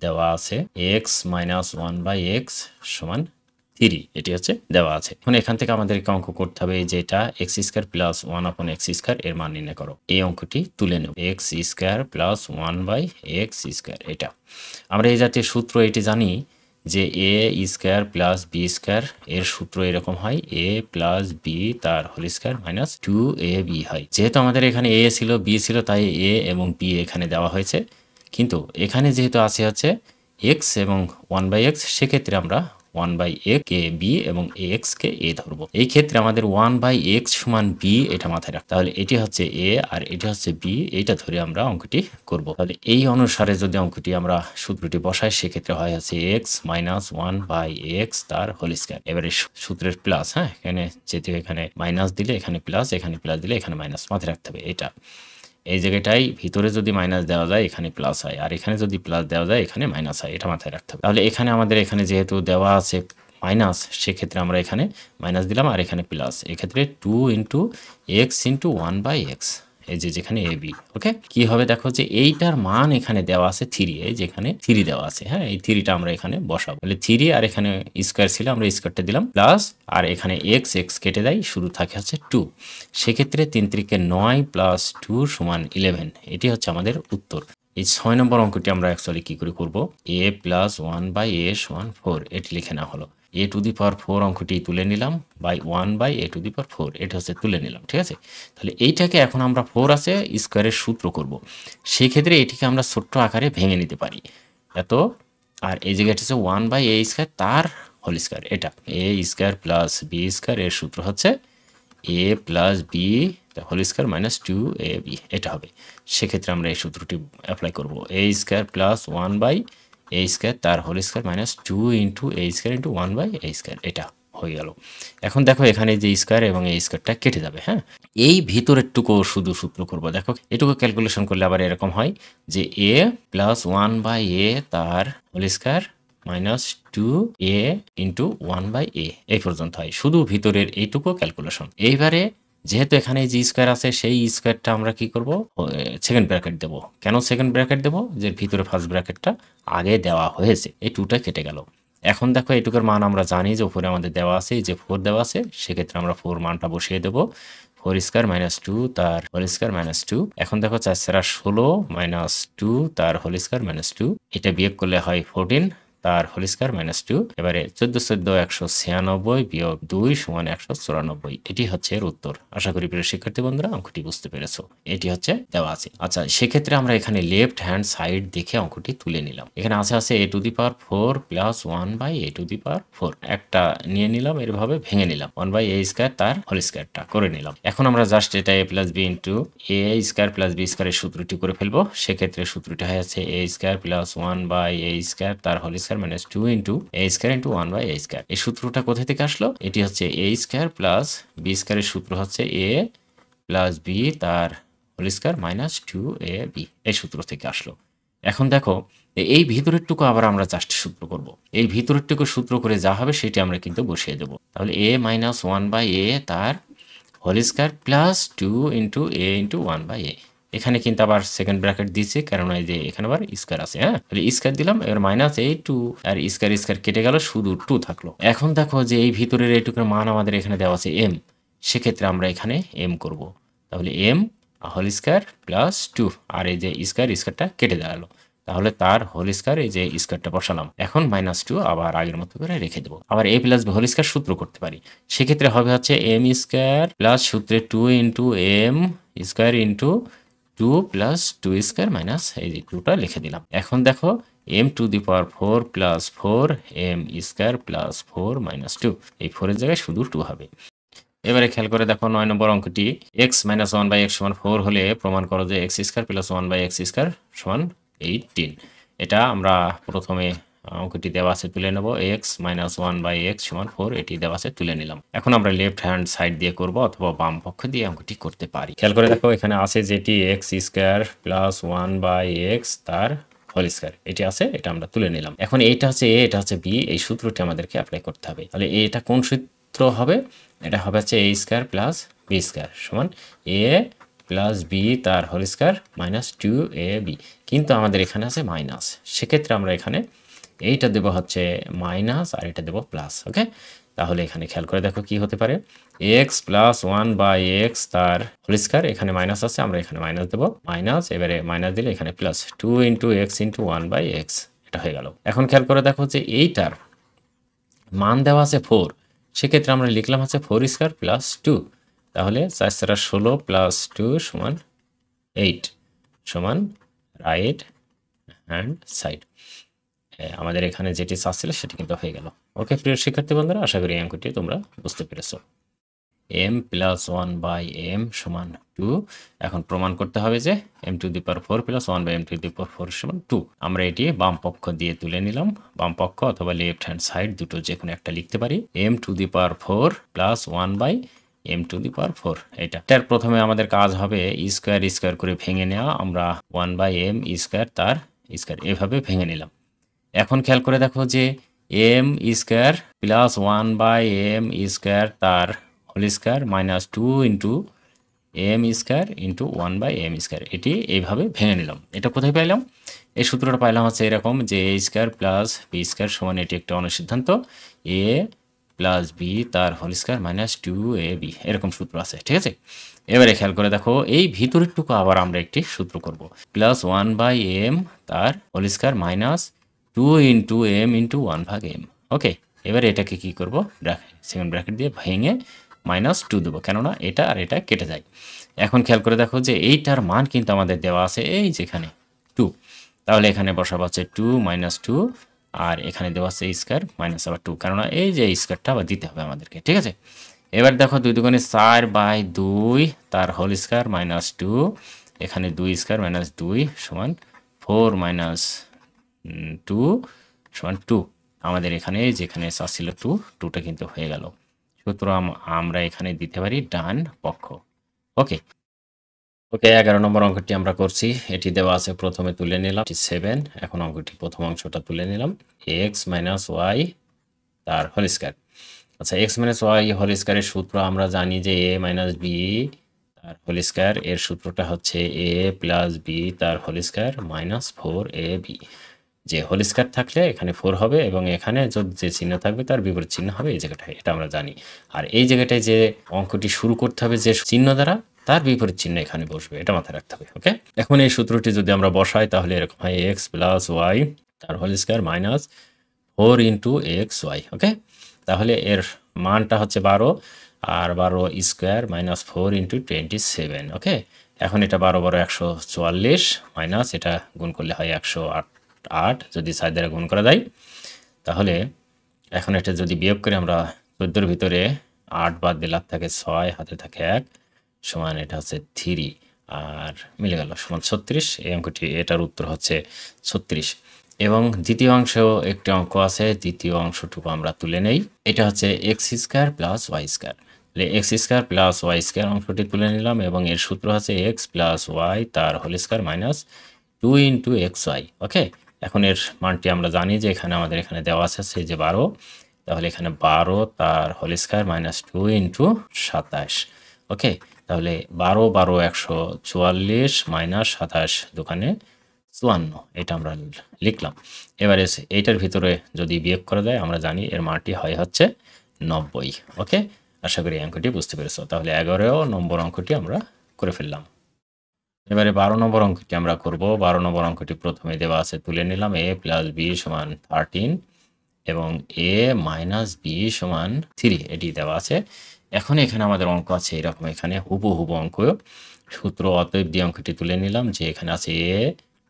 দেওয়া আছে x minus 1/x সমান 3, এটি হচ্ছে দেওয়া আছে। এখন এখান থেকে আমাদেরকে অঙ্ক করতে হবে যেটা এক্স স্কোয়ার প্লাস 1/x² এর মান নির্ণয় করো। এই অঙ্কটি তুলে নেব, এক্স স্কোয়ার প্লাস 1/x²। এটা আমরা এই জাতীয় সূত্র এটি জানি যে এ স্কোয়ার প্লাস বি স্কোয়ার এর সূত্র এরকম হয় এ প্লাস বি তার হোল স্কোয়ার মাইনাস 2ab হয়। যেহেতু আমাদের এখানে এ ছিল বি ছিল তাই এ এবং বি এখানে দেওয়া হয়েছে, কিন্তু এখানে যেহেতু আছে হচ্ছে এক্স এবং 1/x, সেক্ষেত্রে আমরা 1/a কে বি এবং এক্স কে এ ধরবো। এই ক্ষেত্রে আমাদের 1/x সমান বি এটা মাথায় রাখতে, তাহলে এটি হচ্ছে এ আর এটি হচ্ছে বি, এইটা ধরে আমরা অঙ্কটি করব। তাহলে এই অনুসারে যদি অঙ্কটি আমরা সূত্রটি বসাই সেক্ষেত্রে হয় হচ্ছে এক্স মাইনাস 1/x তার হোল স্কোয়ার। এবারে সূত্রের প্লাস, হ্যাঁ এখানে যেহেতু এখানে মাইনাস দিলে এখানে প্লাস, এখানে প্লাস দিলে এখানে মাইনাস, মাথায় রাখতে হবে এটা। এই জায়গাটাই ভিতরে যদি মাইনাস দেওয়া যায় এখানে প্লাস হয়, আর এখানে যদি প্লাস দেওয়া যায় এখানে মাইনাস হয়, এটা মাথায় রাখতে হবে। তাহলে এখানে আমাদের এখানে যেহেতু দেওয়া আছে মাইনাস, সেক্ষেত্রে আমরা এখানে মাইনাস দিলাম আর এখানে প্লাস, এক্ষেত্রে 2 ইন্টু এক্স ইন্টু 1/x, এই যে যেখানে এ বি। ওকে, কি হবে দেখো যে এইটার মান এখানে দেওয়া আছে 3, এই যেখানে 3 দেওয়া আছে, হ্যাঁ এই 3টা আমরা এখানে বসাবো। তাহলে 3 আর এখানে স্কোয়ার ছিল আমরা স্কোয়ারটা দিলাম প্লাস, আর এখানে এক্স এক্স কেটে দেয়, শুধু থাকে হচ্ছে 2। সেক্ষেত্রে 3 3 9 প্লাস 2 সমান 11, এটি হচ্ছে আমাদের উত্তর। এই 6 নম্বর অঙ্কটি আমরা অ্যাকচুয়ালি কি করে করব, a প্লাস 1/a সমান 4, এটি লিখে নেওয়া হলো। a টু দি পাওয়ার 4 অঙ্কটি তুলে নিলাম by 1/a to the power 4, এটা হচ্ছে তুলে নিলাম, ঠিক আছে। তাহলে এইটাকে এখন আমরা 4 আছে স্কোয়ারের সূত্র করব, সেই ক্ষেত্রে এটিকে আমরা ছোট্ট আকারে ভেঙে নিতে পারি এত, আর এই জায়গাটা হচ্ছে 1/a² তার হোল স্কোয়ার। এটা a square plus B square এর সূত্র হচ্ছে a plus B whole square minus 2ab, এটা হবে। সেক্ষেত্রে আমরা এই সূত্রটি অ্যাপ্লাই করব, a স্কোয়ার প্লাস 1/a² তার whole square minus 2 into a square into 1/a², এটা হয়ে গেল। এখন দেখো এখানে যে স্কোয়ার এবং এই স্কোয়ারটা কেটে যাবে, হ্যাঁ এই ভিতরেরটুকু শুধু সূত্র করব। দেখো এটুকু ক্যালকুলেশন করলে আবার এরকম হয় যে a প্লাস 1/a তার whole square minus 2a into 1/a, এই পর্যন্ত হয়, শুধু ভিতরের এইটুকু ক্যালকুলেশন। এইবারে যেহেতু এখানে যে স্কোয়ার আছে সেই স্কোয়ারটা আমরা কি করব, সেকেন্ড ব্র্যাকেট দেব। কেন সেকেন্ড ব্র্যাকেট দেব, যে ভিতরে ফার্স্ট ব্র্যাকেটটা আগে দেওয়া হয়েছে, এই 2টা কেটে গেল। এখন দেখো এটুকুর মান আমরা জানি যে উপরে আমাদের দেওয়া আছে, এই যে 4 দেওয়া আছে, সেক্ষেত্রে আমরা 4 মানটা বসিয়ে দেবো। 4 স্কোয়ার মাইনাস 2 তার হোল স্কোয়ার মাইনাস 2। এখন দেখো 4 16 মাইনাস 2 তার হোল স্কোয়ার মাইনাস 2, এটা বিয়োগ করলে হয় 14 তার হোল স্কোয়ার মাইনাস 2। এবারে 14 14 196 বিয়োগ 2 সমান 194, এটি হচ্ছে এর উত্তর। আশা করি প্রিয় শিক্ষার্থী বন্ধুরা অঙ্কটি বুঝতে পেরেছো, এটি হচ্ছে দেওয়া আছে। আচ্ছা সেক্ষেত্রে আমরা এখানে লেফট হ্যান্ড সাইড দেখে অঙ্কটি তুলে নিলাম। এখানে আছে a to the power 4 plus 1/a to the power 4, একটা নিয়ে নিলাম, এরভাবে ভেঙে নিলাম 1/a² তার হোল স্কোয়ারটা করে নিলাম। এখন আমরা জাস্ট এটা a plus B into a² plus B স্কোয়ারের সূত্রটি করে ফেলবো। সেক্ষেত্রে সূত্রটি হয়ে যাচ্ছে a² প্লাস 1/a² তার whole square minus 2 into a² into 1/a²। এই সূত্রটা কোথা থেকে আসলো, এটি হচ্ছে a² প্লাস বি স্কোয়ারের সূত্র হচ্ছে a প্লাস বি তার হোল স্কোয়ার মাইনাস 2ab, এই সূত্র থেকে আসলো। এখন দেখো এই ভিতরেরটুকু আবার আমরা জাস্ট সূত্র করব, এই ভিতরেরটুকু সূত্র করে যা হবে সেটি আমরা কিন্তু বসিয়ে দেবো। তাহলে a মাইনাস 1/a তার whole square plus 2 into a into 1/a, এখানে কিন্তু আবার সেকেন্ড ব্র্যাকেট দিয়েছে কারণ এই যে এখানে আবার স্কোয়ার আছে, হ্যাঁ তাহলে স্কোয়ার দিলাম, এবার মাইনাস এই 2 আর স্কোয়ার স্কোয়ার কেটে গেল, শুধু 2 থাকলো। এখন দেখো যে এই ভিতরের এইটুকুর মান আমাদের এখানে দেওয়া আছে m, সেক্ষেত্রে আমরা এখানে m করব। তাহলে m হোল স্কোয়ার প্লাস 2, আর এই যে স্কোয়ার স্কোয়ারটা কেটে দাঁড়ালো, তাহলে তার হোল স্কোয়ার এই যে স্কোয়ারটা বসালাম। এখন মাইনাস 2 আবার আগের মতো করে রেখে দেবো। আবার a plus B whole square সূত্র করতে পারি, সেক্ষেত্রে হবে হচ্ছে m স্কোয়ার প্লাস সূত্রে 2 into m square into 2 plus 2 square minus এই যে 2টা লিখে দিলাম। এখন দেখো m to the power 4 plus 4 m square plus 4 minus 2, এই 4 এর জায়গায় শুধু 2 হবে। এবারে খেয়াল করে দেখো 9 নম্বর অঙ্কটি, x মাইনাস 1/x সমান 4 হলে প্রমাণ করো যে x স্কোয়ার প্লাস 1/x² সমান 18। এটা আমরা প্রথমে অঙ্কটি দেওয়া আছে তুলে নেব, x মাইনাস 1/x সমান 4, এটি দেওয়া আছে তুলে নিলাম। এখন আমরা লেফট হ্যান্ড সাইড দিয়ে করব অথবা বাম পক্ষ দিয়ে অঙ্কটি করতে পারি। খেয়াল করে দেখো এখানে আছে যেটি x স্কোয়ার প্লাস 1/x তার হোল স্কোয়ার, এটি আছে, এটা আমরা তুলে নিলাম। এখন এইটা হচ্ছে a, এটা হচ্ছে b, এই সূত্রটি আমাদেরকে অ্যাপ্লাই করতে হবে। তাহলে এটা কোন সূত্র হবে, এটা হবে হচ্ছে a² প্লাস b² সমান a প্লাস বি তার হোল স্কয়ার মাইনাস 2ab, কিন্তু আমাদের এখানে আছে মাইনাস, সেক্ষেত্রে আমরা এখানে এইটা দেব হচ্ছে মাইনাস আর এটা দেব প্লাস। ওকে, তাহলে এখানে খেয়াল করে দেখো কি হতে পারে, x প্লাস 1 বাই এক্স তার হোল স্কয়ার, এখানে মাইনাস আছে আমরা এখানে মাইনাস দেব, মাইনাস এবারে মাইনাস দিলে এখানে plus 2 into X into 1 by X, এটা হয়ে গেল। এখন খেয়াল করে দেখো যে এইটার মান দেওয়া আছে 4, সেক্ষেত্রে আমরা লিখলাম হচ্ছে 4 স্কয়ার প্লাস 2, তাহলে 4 4 16 প্লাস 2 সমান 8 সমান রাইট হ্যান্ড সাইড। আমাদের এখানে যেটি চাচ্ছিল সেটি কিন্তু হয়ে গেল। ওকে প্রিয় শিক্ষার্থী বন্ধুরা, আশা করি এই অঙ্কটি তোমরা বুঝতে পেরেছো। m প্লাস 1 বাই m সমান 2, এখন প্রমাণ করতে হবে যে m to the power 4 plus 1 by m to the power 4 সমান 2। আমরা এটি বাম পক্ষ দিয়ে তুলে নিলাম, বাম পক্ষ অথবা লেফট হ্যান্ড সাইড দুটো যে কোনো একটা লিখতে পারি, m to the power 4 plus 1 by m to the power 4। এটার প্রথমে আমাদের কাজ হবে স্কয়ার স্কয়ার করে ভেঙে নেওয়া, আমরা 1 বাই m স্কয়ার তার স্কয়ার এভাবে ভেঙে নিলাম। এখন খেয়াল করে দেখো যে m square plus 1 by m square তার whole square minus 2 into m square into 1 by m square, এটি এইভাবে ভেঙে নিলাম। এটা কোথায় পাইলাম? এই সূত্রটা পাইলাম হচ্ছে এরকম যে a square plus b square সমান, এটি একটা অনুসিদ্ধান্ত, a প্লাস b তার হোল স্কয়ার মাইনাস 2ab, এরকম সূত্র আছে, ঠিক আছে। এবারে খেয়াল করে দেখো এই ভিতরেরটুকু আবার আমরা একটি সূত্র করব, প্লাস 1 বাই m তার whole square minus 2 into m into 1 ভাগ m। ওকে, এবারে এটাকে কি করব, সেকেন্ড ব্র্যাকেট দিয়ে ভেঙে মাইনাস 2 দেবো, কেননা এটা আর এটা কেটে যায়। এখন খেয়াল করে দেখো যে এইটার মান কিন্তু আমাদের দেওয়া আছে এই যেখানে 2, তাহলে এখানে বসাবো হচ্ছে 2 মাইনাস 2, আর এখানে দেওয়া আছে স্কয়ার মাইনাস আবার 2, কেননা এই যে স্কয়ারটা আবার দিতে হবে আমাদেরকে, ঠিক আছে। এবার দেখো 2 দুগুণে 4 বাই 2 তার হোল স্কয়ার মাইনাস 2, এখানে 2 স্কয়ার মাইনাস 2 সমান 4 মাইনাস 2 সমান 2। আমাদের এখানে যেখানে ছিল 2, 2টা কিন্তু হয়ে গেল। সুতরাং আমরা এখানে দিতে পারি ডান পক্ষ। ওকে, 11 নম্বর অঙ্কটি আমরা করছি, এটি দেওয়া আছে, প্রথমে তুলে নিলাম 7, এখন অঙ্কটি প্রথম অংশটা তুলে নিলাম, x মাইনাস ওয়াই তার হোল স্কয়ার। আচ্ছা, x মাইনাস ওয়াই হোল স্কয়ারের সূত্র আমরা জানি যে a মাইনাস বি তার হোল স্কয়ার, এর সূত্রটা হচ্ছে a প্লাস বি তার হোল স্কয়ার মাইনাস 4ab। যে হোল স্কয়ার থাকলে এখানে 4 হবে এবং এখানে যে চিহ্ন থাকবে তার বিপরীত চিহ্ন হবে এই জায়গাটায়, এটা আমরা জানি। আর এই জায়গাটায় যে অঙ্কটি শুরু করতে হবে যে চিহ্ন দ্বারা, তার বিপরীত চিহ্ন এখানে বসবে, এটা মাথায় রাখতে হবে। ওকে, এখন এই সূত্রটি যদি আমরা বসাই তাহলে এরকম হয় x প্লাস ওয়াই তার whole square minus 4 into X Y. Okay, তাহলে এর মানটা হচ্ছে 12, আর 12 স্কয়ার মাইনাস 4 ইন্টু 27। ওকে, এখন এটা 12 12 144 মাইনাস এটা গুণ করলে হয় 108, যদি 4 দ্বারা গুণ করা যায় তাহলে এখন এটা যদি বিয়োগ করে আমরা 14-র ভিতরে 8 বাদ দিলে থাকে 6, হাতে থাকে 1 সমান, এটা হচ্ছে 3 আর মিলে গেল সমান 36। এই অঙ্কটি, এটার উত্তর হচ্ছে 36। এবং দ্বিতীয় অংশেও একটি অঙ্ক আছে, দ্বিতীয় অংশটুকু আমরা তুলে নেই, এটা হচ্ছে X square plus Y square. তাহলে X square plus Y square অংশটি তুলে নিলাম এবং এর সূত্র হচ্ছে এক্স প্লাস ওয়াই তার whole square minus 2 into X Y. Okay, এখন এর মানটি আমরা জানি যে এখানে আমাদের এখানে দেওয়া আছে সেই যে 12, তাহলে এখানে 12 তার হোল স্কয়ার মাইনাস 2 ইন্টু 27। ওকে, তাহলে 12 12 144 মাইনাস 27 দোকানে 54, এটা আমরা লিখলাম। এবারে এইটার ভিতরে যদি বিয়োগ করা যায় আমরা জানি এর মানটি হয় হচ্ছে 90। ওকে, আশা করি এই অঙ্কটি বুঝতে পেরেছো। তাহলে 11 নম্বর অঙ্কটি আমরা করে ফেললাম। এবারে 12 নম্বর অঙ্কটি আমরা করব। 12 নম্বর অঙ্কটি প্রথমে দেওয়া আছে, তুলে নিলাম a প্লাস বি সমান 13 এবং a মাইনাস বি সমান 3, এটি দেওয়া আছে। এখন এখানে আমাদের অঙ্ক আছে এরকম, এখানে হুবহু অঙ্ক সূত্র, অতএব দিয়ে অঙ্কটি তুলে নিলাম যে এখানে আছে a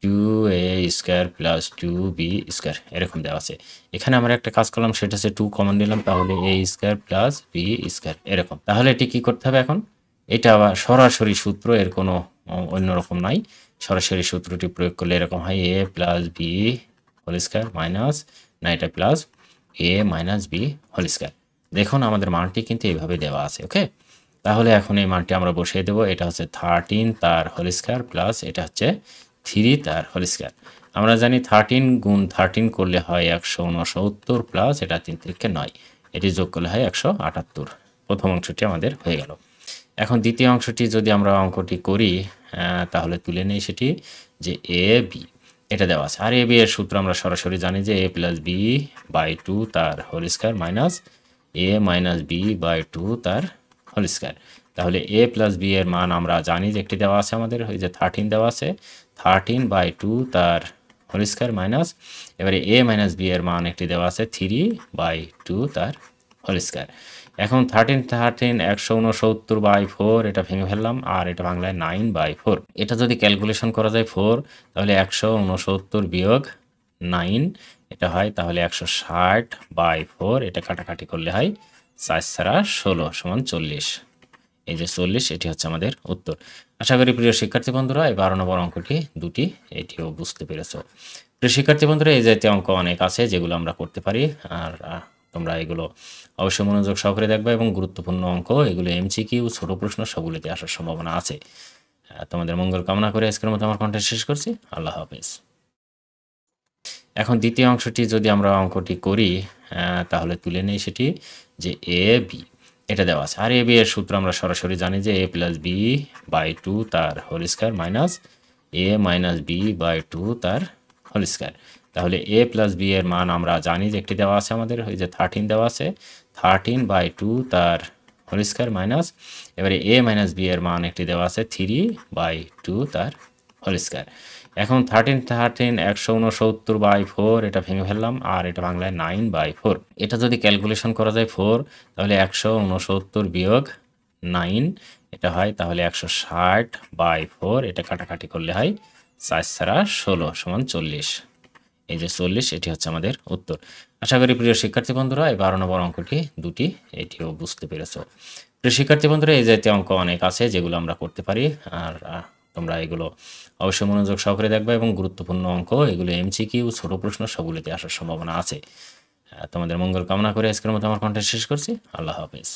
2a square plus 2b square, এরকম দেওয়া আছে। এখানে আমরা একটা কাজ করলাম, সেটা হচ্ছে 2 কমন নিলাম, তাহলে a square plus b square এরকম। তাহলে এটি কি করতে হবে এখন, এটা আবার সরাসরি সূত্র, এর কোনো অন্যরকম নাই, সরাসরি সূত্রটি প্রয়োগ করলে এরকম হয় a plus B whole square minus, না এটা plus a minus B whole square. দেখুন আমাদের মানটি কিন্তু এইভাবে দেওয়া আছে। ওকে, তাহলে এখন এই মানটি আমরা বসিয়ে দেবো, এটা হচ্ছে 13 তার হোল স্কয়ার প্লাস এটা হচ্ছে 3 তার হোল স্কয়ার। আমরা জানি 13 গুণ 13 করলে হয় 169 প্লাস এটা 3 3 9, এটি যোগ করলে হয় 178। প্রথম অংশটি আমাদের হয়ে গেল। এখন দ্বিতীয় অংশটি যদি আমরা অঙ্কটি করি তাহলে তুলে নেই সেটি যে এ বি এটা দেওয়া আছে। আর এ বি এর সূত্র আমরা সরাসরি জানি যে A plus B by two তার whole square minus A minus B by two তার হোল স্কয়ার। তাহলে এ প্লাস বি এর মান আমরা জানি যে একটি দেওয়া আছে আমাদের, ওই যে 13 দেওয়া আছে, 13 বাই টু তার হোল স্কয়ার মাইনাস এবারে এ মাইনাস বি এর মান একটি দেওয়া আছে 3 বাই টু তার হোল স্কয়ার। এখন 13 169 বাই 4 এটা ভেঙে ফেললাম, আর এটা বাংলায় 9 বাই 4। এটা যদি ক্যালকুলেশন করা যায় 4 তাহলে 169 বিয়োগ 9 এটা হয় তাহলে 160 বাই 4, এটা কাটাকাটি করলে হয় 4 ছাড়া 16 সমান 40। এই যে 40 এটি হচ্ছে আমাদের উত্তর। আশা করি প্রিয় শিক্ষার্থী বন্ধুরা এই 12 নম্বর অঙ্কটি দুটি এটিও বুঝতে পেরেছো। প্রিয় শিক্ষার্থী বন্ধুরা এই জাতীয় অঙ্ক অনেক আছে যেগুলো আমরা করতে পারি, আর তোমরা এগুলো অবশ্যই মনোযোগ সহকারে দেখবে এবং গুরুত্বপূর্ণ অঙ্ক এগুলো এমসিকিউ ছোট প্রশ্ন সবগুলোতে আসার সম্ভাবনা আছে। তোমাদের মঙ্গল কামনা করে আজকের মতো আমার কন্টেন্ট শেষ করছি। আল্লাহ হাফেজ। এখন দ্বিতীয় অংশটি যদি আমরা অঙ্কটি করি তাহলে তুলে নেই সেটি যে এ বি এটা দেওয়া আছে। আর এ বি এর সূত্র আমরা সরাসরি জানি যে A plus B by two তার whole square minus A minus B by two তার হোল স্কয়ার। তাহলে এ প্লাস বি এর মান আমরা জানি যে একটি দেওয়া আছে আমাদের, ওই যে 13 দেওয়া আছে, 13 বাই টু তার হোল স্কয়ার মাইনাস এবারে এ মাইনাস বি এর মান একটি দেওয়া আছে 3 বাই টু তার হোল স্কয়ার। এখন 13 169 বাই 4 এটা ভেঙে ফেললাম, আর এটা বাংলায় 9 বাই 4। এটা যদি ক্যালকুলেশন করা যায় 4 তাহলে 169 বিয়োগ 9 এটা হয় তাহলে 160 বাই 4, এটা কাটাকাটি করলে হয় 4 ছাড়া 16 সমান 40। এই যে 40 এটি হচ্ছে আমাদের উত্তর। আশা করি প্রিয় শিক্ষার্থী বন্ধুরা এই 12 নম্বর অঙ্কটি দুটি এটিও বুঝতে পেরেছো। প্রিয় শিক্ষার্থী বন্ধুরা এই জাতীয় অঙ্ক অনেক আছে যেগুলো আমরা করতে পারি, আর তোমরা এগুলো অবশ্যই মনোযোগ সহকারে দেখবে এবং গুরুত্বপূর্ণ অঙ্ক এগুলো এমসিকিউ ছোট প্রশ্ন সবগুলোতে আসার সম্ভাবনা আছে। তোমাদের মঙ্গল কামনা করে আজকের মতো আমার কন্টেন্ট শেষ করছি। আল্লাহ হাফেজ।